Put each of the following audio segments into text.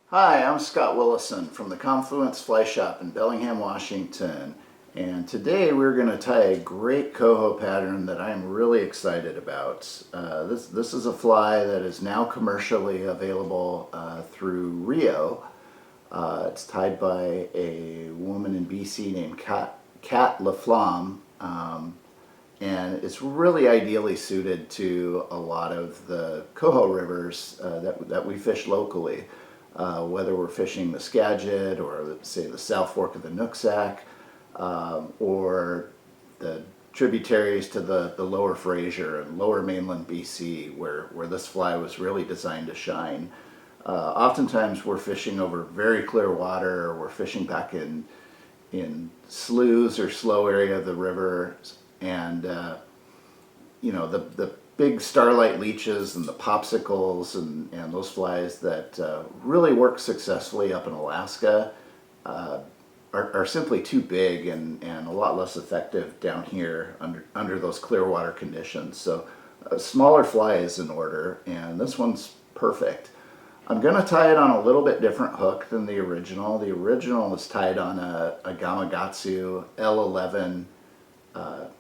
Hi, I'm Scott Willison from the Confluence Fly Shop in Bellingham, Washington. And today we're going to tie a great coho pattern that I'm really excited about. This is a fly that is now commercially available through Rio. It's tied by a woman in BC named Kat Laflamme. And it's really ideally suited to a lot of the coho rivers that we fish locally. Whether we're fishing the Skagit or say the South Fork of the Nooksack or the tributaries to the lower Fraser and lower mainland BC where this fly was really designed to shine. Oftentimes we're fishing over very clear water, or we're fishing back in sloughs or slow area of the river, and the big starlight leeches and the popsicles and those flies that really work successfully up in Alaska are simply too big and a lot less effective down here under those clear water conditions. So a smaller fly is in order, and this one's perfect. I'm going to tie it on a little bit different hook than the original. The original is tied on a Gamakatsu L11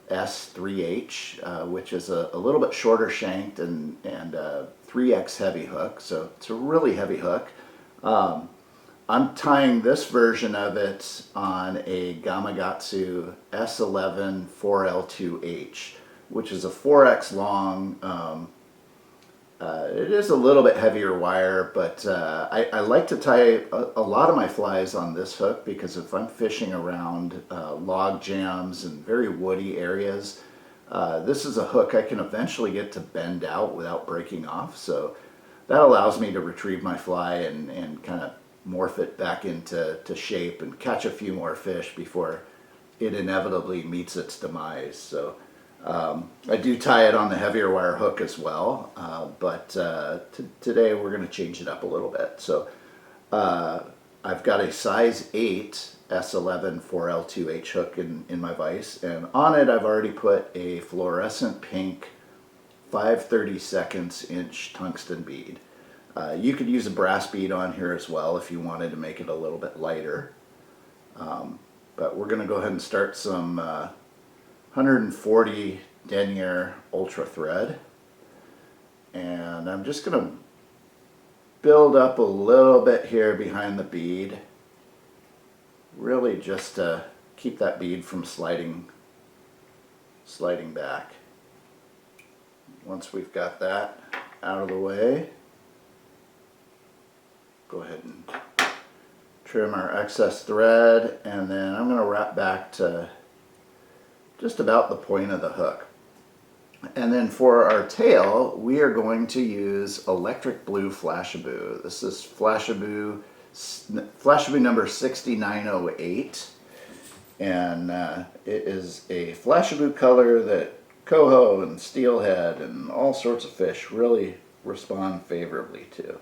S3H, which is a little bit shorter shanked and 3X heavy hook, so it's a really heavy hook. I'm tying this version of it on a Gamakatsu S11 4L2H, which is a 4X long. It is a little bit heavier wire, but I like to tie a lot of my flies on this hook because if I'm fishing around log jams and very woody areas, this is a hook I can eventually get to bend out without breaking off. So that allows me to retrieve my fly and kind of morph it back into shape and catch a few more fish before it inevitably meets its demise. So I do tie it on the heavier wire hook as well, but today we're going to change it up a little bit. So I've got a size 8 S11 4L2H hook in my vise, and on it I've already put a fluorescent pink 5/32 inch tungsten bead. You could use a brass bead on here as well if you wanted to make it a little bit lighter. But we're going to go ahead and start some 140 Denier ultra thread, and I'm just going to build up a little bit here behind the bead, really just to keep that bead from sliding back. Once we've got that out of the way, go ahead and trim our excess thread, and then I'm going to wrap back to just about the point of the hook. And then for our tail, we are going to use electric blue Flashabou. This is Flashabou number 6908, and it is a Flashabou color that coho and steelhead and all sorts of fish really respond favorably to.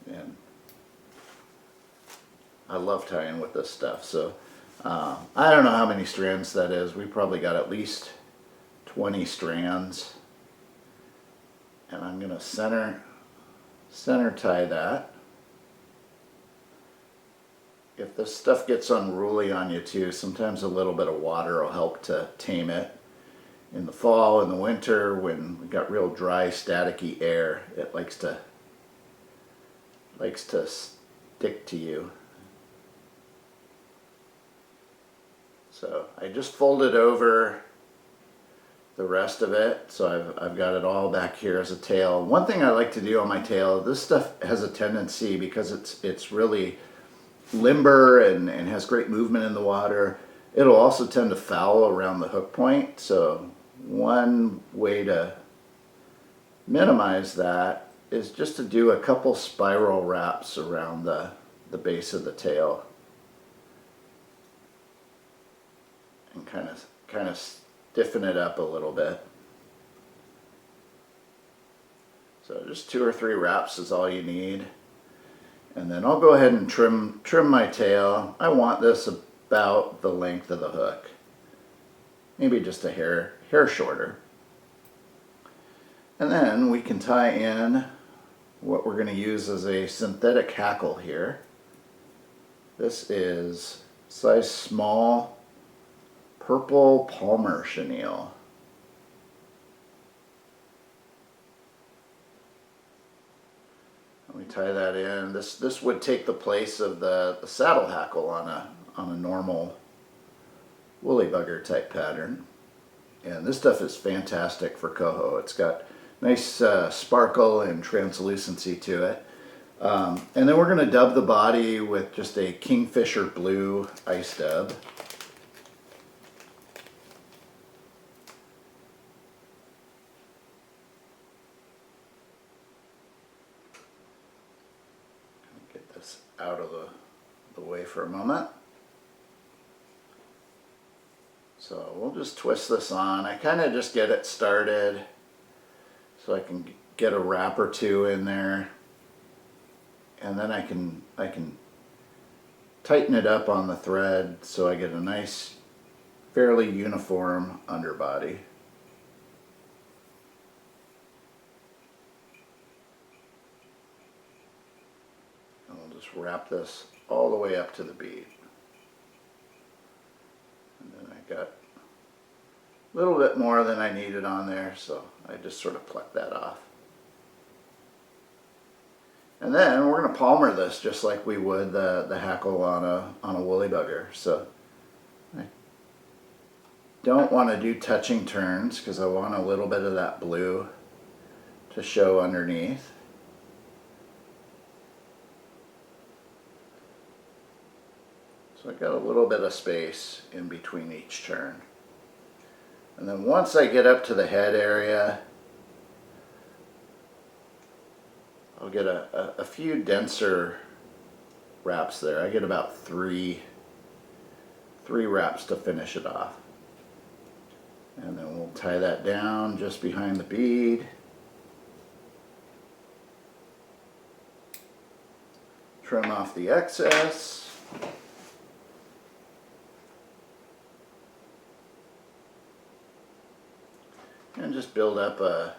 And I love tying with this stuff. So I don't know how many strands that is. We probably got at least 20 strands. And I'm going to center tie that. If this stuff gets unruly on you too, sometimes a little bit of water will help to tame it. In the fall and the winter, when we got real dry, staticky air, it likes to stick to you. So I just folded over the rest of it, so I've got it all back here as a tail. One thing I like to do on my tail, this stuff has a tendency, because it's really limber and has great movement in the water, it'll also tend to foul around the hook point. So one way to minimize that is just to do a couple spiral wraps around the base of the tail and kind of stiffen it up a little bit. So just 2 or 3 wraps is all you need. And then I'll go ahead and trim my tail. I want this about the length of the hook. Maybe just a hair shorter. And then we can tie in what we're going to use is a synthetic hackle here. This is size small purple Palmer chenille. We tie that in. This would take the place of the saddle hackle on a normal woolly bugger type pattern. And this stuff is fantastic for coho. It's got nice sparkle and translucency to it. And then we're going to dub the body with just a Kingfisher blue ice dub. Get this out of the way for a moment. So we'll just twist this on. I kind of just get it started so I can get a wrap or two in there, and then I can tighten it up on the thread so I get a nice, fairly uniform underbody. And we'll just wrap this all the way up to the bead. And then I got a little bit more than I needed on there, so I just sort of plucked that off. And then we're going to palmer this just like we would the hackle on a woolly bugger. So I don't want to do touching turns because I want a little bit of that blue to show underneath. So I got a little bit of space in between each turn. And then once I get up to the head area, I'll get a few denser wraps there. I get about three wraps to finish it off. And then we'll tie that down just behind the bead. Trim off the excess. And just build up a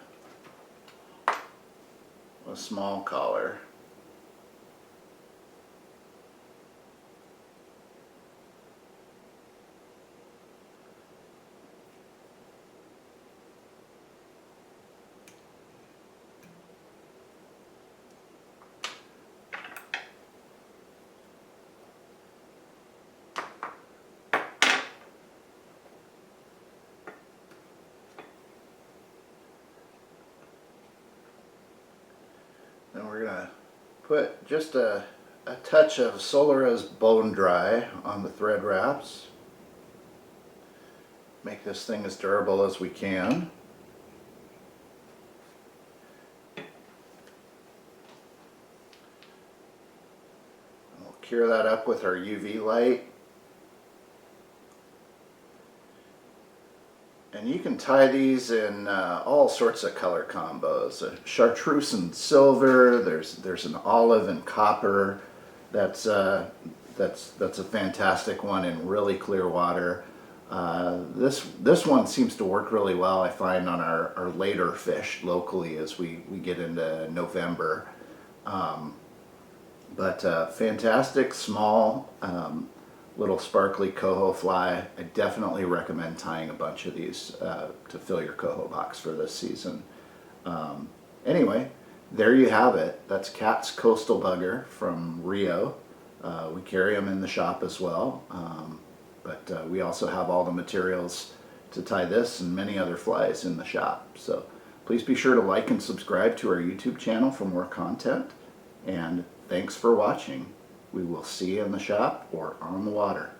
small collar. Then we're going to put just a touch of Solara's Bone Dry on the thread wraps. Make this thing as durable as we can. We'll cure that up with our UV light. And you can tie these in all sorts of color combos. Chartreuse and silver. There's an olive and copper. That's a fantastic one in really clear water. This one seems to work really well, I find, on our later fish locally as we get into November. Fantastic small little sparkly coho fly. I definitely recommend tying a bunch of these to fill your coho box for this season. Anyway, there you have it. That's Cat's Coastal Bugger from Rio. We carry them in the shop as well, but we also have all the materials to tie this and many other flies in the shop. So please be sure to like and subscribe to our YouTube channel for more content, and thanks for watching. We will see you in the shop or on the water.